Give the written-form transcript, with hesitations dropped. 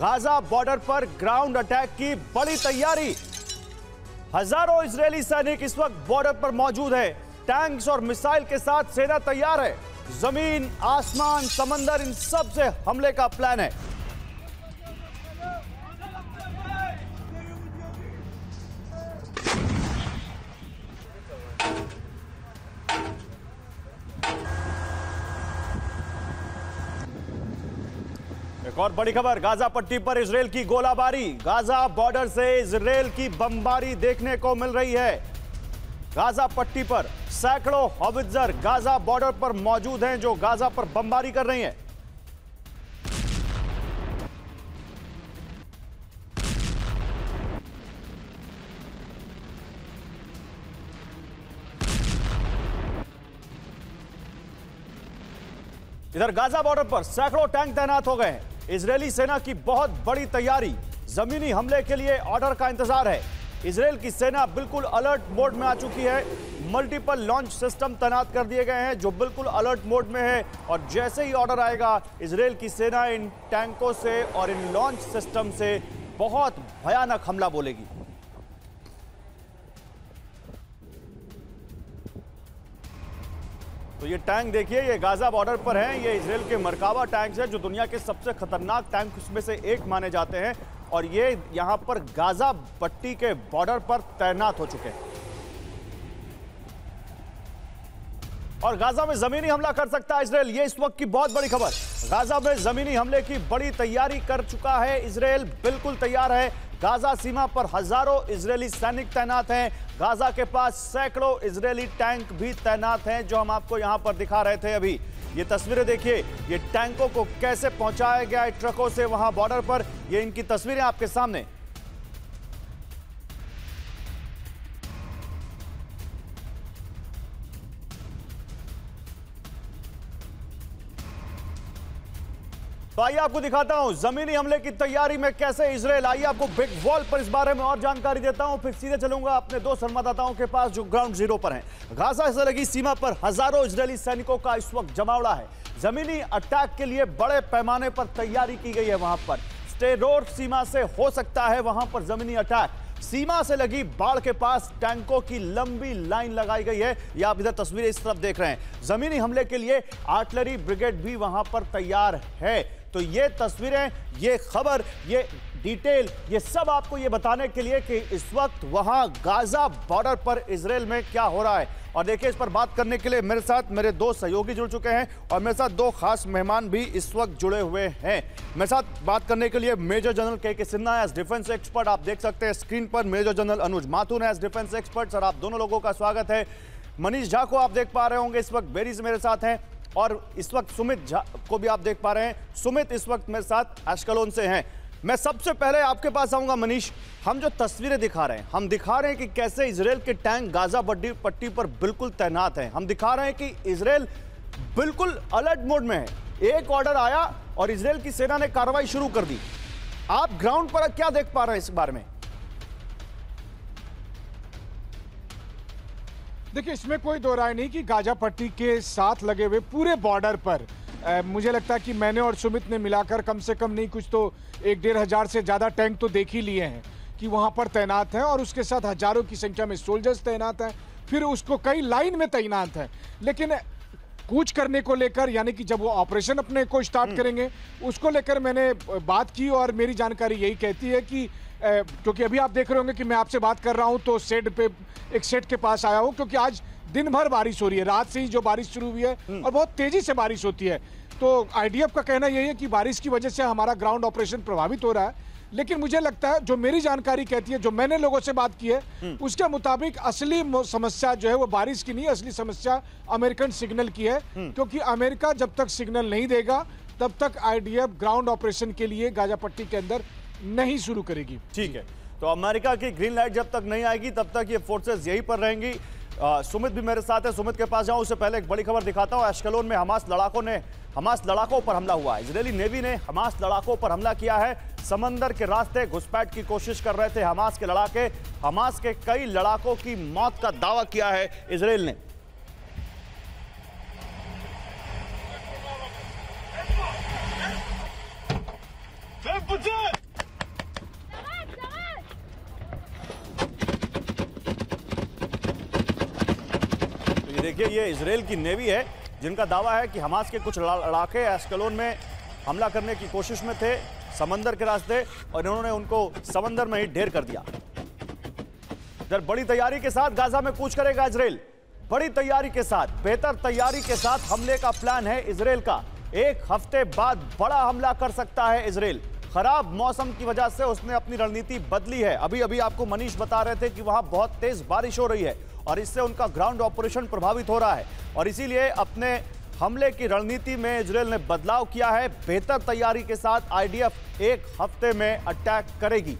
Gaza border पर ground attack की बड़ी तैयारी। हजारों इजरायली सैनिक इस वक्त बॉर्डर पर मौजूद है। टैंक्स और मिसाइल के साथ सेना तैयार है। जमीन, आसमान, समंदर, इन सब से हमले का प्लान है। एक और बड़ी खबर, गाजा पट्टी पर इजरायल की गोलाबारी। गाजा बॉर्डर से इजरायल की बमबारी देखने को मिल रही है। गाजा पट्टी पर सैकड़ों हॉवित्जर गाजा बॉर्डर पर मौजूद हैं जो गाजा पर बमबारी कर रही हैं। इधर गाजा बॉर्डर पर सैकड़ों टैंक तैनात हो गए हैं। इजरायली सेना की बहुत बड़ी तैयारी। जमीनी हमले के लिए ऑर्डर का इंतजार है। इजरायल की सेना बिल्कुल अलर्ट मोड में आ चुकी है। मल्टीपल लॉन्च सिस्टम तैनात कर दिए गए हैं जो बिल्कुल अलर्ट मोड में है और जैसे ही ऑर्डर आएगा इजरायल की सेना इन टैंकों से और इन लॉन्च सिस्टम से बहुत भयानक हमला बोलेगी। तो ये टैंक देखिए, ये गाजा बॉर्डर पर हैं। ये इजरायल के मरकावा टैंक्स हैं जो दुनिया के सबसे खतरनाक टैंक में से एक माने जाते हैं और ये यहां पर गाजा पट्टी के बॉर्डर पर तैनात हो चुके हैं। और गाजा में जमीनी हमला कर सकता है इजरायल, ये इस वक्त की बहुत बड़ी खबर। गाजा में जमीनी हमले की बड़ी तैयारी कर चुका है इजरायल, बिल्कुल तैयार है। गाजा सीमा पर हजारों इजरायली सैनिक तैनात हैं। गाजा के पास सैकड़ों इजरायली टैंक भी तैनात हैं जो हम आपको यहां पर दिखा रहे थे अभी। ये तस्वीरें देखिए, ये टैंकों को कैसे पहुंचाया गया है ट्रकों से वहां बॉर्डर पर। ये इनकी तस्वीरें आपके सामने। तो आइए आपको दिखाता हूं जमीनी हमले की तैयारी में कैसे इजरायल। आइए आपको बिग वॉल पर इस बारे में और जानकारी देता हूं, फिर सीधे चलूंगा अपने दो संवाददाताओं के पास जो ग्राउंड जीरो पर हैं। गाजा से लगी सीमा पर हजारों इजरायली सैनिकों का इस वक्त जमावड़ा है। जमीनी अटैक के लिए बड़े पैमाने पर तैयारी की गई है। वहां पर स्टेरोड सीमा से हो सकता है वहां पर जमीनी अटैक। सीमा से लगी बाढ़ के पास टैंकों की लंबी लाइन लगाई गई है। ये आप इधर तस्वीरें इस तरफ देख रहे हैं। जमीनी हमले के लिए आर्टिलरी ब्रिगेड भी वहां पर तैयार है। तो ये तस्वीरें, ये खबर, ये डिटेल, ये सब आपको ये बताने के लिए कि इस वक्त वहां गाजा बॉर्डर पर इजरायल में क्या हो रहा है। और देखिए, इस पर बात करने के लिए मेरे साथ मेरे दो सहयोगी जुड़ चुके हैं और मेरे साथ दो खास मेहमान भी इस वक्त जुड़े हुए हैं। मेरे साथ बात करने के लिए मेजर जनरल के सिन्हा एज डिफेंस एक्सपर्ट, आप देख सकते हैं स्क्रीन पर। Major general Anuj Mathur as defence expert. Sir, आप दोनों लोगों का स्वागत है। मनीष झा को आप देख पा रहे होंगे, इस वक्त बेरी से मेरे साथ हैं। और इस वक्त सुमित झा को भी आप देख पा रहे हैं। सुमित इस वक्त मेरे साथ एश्केलोन से हैं। मैं सबसे पहले आपके पास आऊंगा मनीष। हम जो तस्वीरें दिखा रहे हैं, हम दिखा रहे हैं कि कैसे इजरायल के टैंक गाजा पट्टी पर बिल्कुल तैनात हैं। हम दिखा रहे हैं कि इजरायल बिल्कुल अलर्ट मोड में है। एक ऑर्डर आया और इजरायल की सेना ने कार्रवाई शुरू कर दी। आप ग्राउंड पर क्या देख पा रहे हैं इस बारे में? देखिए, इसमें कोई दो राय नहीं कि गाजा पट्टी के साथ लगे हुए पूरे बॉर्डर पर मुझे लगता है कि मैंने और सुमित ने मिलाकर कम से कम नहीं कुछ तो 1-1.5 हज़ार से ज़्यादा टैंक तो देख ही लिए हैं कि वहाँ पर तैनात हैं और उसके साथ हजारों की संख्या में सोल्जर्स तैनात हैं। फिर उसको कई लाइन में तैनात हैं। लेकिन कूच करने को लेकर, यानी कि जब वो ऑपरेशन अपने को स्टार्ट करेंगे, उसको लेकर मैंने बात की और मेरी जानकारी यही कहती है कि क्योंकि अभी आप देख रहे होंगे कि मैं आपसे बात कर रहा हूं तो एक शेड के पास आया हूं क्योंकि आज दिन भर बारिश हो रही है। रात से ही जो बारिश शुरू हुई है और बहुत तेजी से बारिश होती है। तो आईडीएफ का कहना यही है कि बारिश की वजह से हमारा ग्राउंड ऑपरेशन प्रभावित हो रहा है। लेकिन मुझे लगता है, जो मेरी जानकारी कहती है, जो मैंने लोगों से बात की है, उसके मुताबिक असली समस्या जो है वो बारिश की नहीं, असली समस्या अमेरिकन सिग्नल की है। क्योंकि अमेरिका जब तक सिग्नल नहीं देगा तब तक आईडीएफ ग्राउंड ऑपरेशन के लिए गाजा पट्टी के अंदर नहीं शुरू करेगी। ठीक है, तो अमेरिका की ग्रीन लाइट जब तक नहीं आएगी तब तक ये फोर्सेस यहीं पर रहेंगी। सुमित भी मेरे साथ है, सुमित के पास जाऊं उससे पहले एक बड़ी खबर दिखाता हूं। एश्केलोन में हमास लड़ाकों पर हमला हुआ है। इजरायली नेवी ने हमास लड़ाकों पर हमला किया है। समंदर के रास्ते घुसपैठ की कोशिश कर रहे थे हमास के लड़ाके। हमास के कई लड़ाकों की मौत का दावा किया है इजरायल ने। ये देखिए, ये इजराइल की नेवी है जिनका दावा है कि हमास के कुछ लड़ाके एस्कलोन में हमला करने की कोशिश में थे समंदर के रास्ते, और इन्होंने उनको समंदर में ही ढेर कर दिया। इधर बड़ी तैयारी के साथ गाजा में कूच करेगा इजराइल। बड़ी तैयारी के साथ, बेहतर तैयारी के साथ हमले का प्लान है इजराइल का। एक हफ्ते बाद बड़ा हमला कर सकता है इजराइल। खराब मौसम की वजह से उसने अपनी रणनीति बदली है। अभी अभी आपको मनीष बता रहे थे कि वहां बहुत तेज बारिश हो रही है और इससे उनका ग्राउंड ऑपरेशन प्रभावित हो रहा है, और इसीलिए अपने हमले की रणनीति में इजराइल ने बदलाव किया है। बेहतर तैयारी के साथ आईडीएफ एक हफ्ते में अटैक करेगी।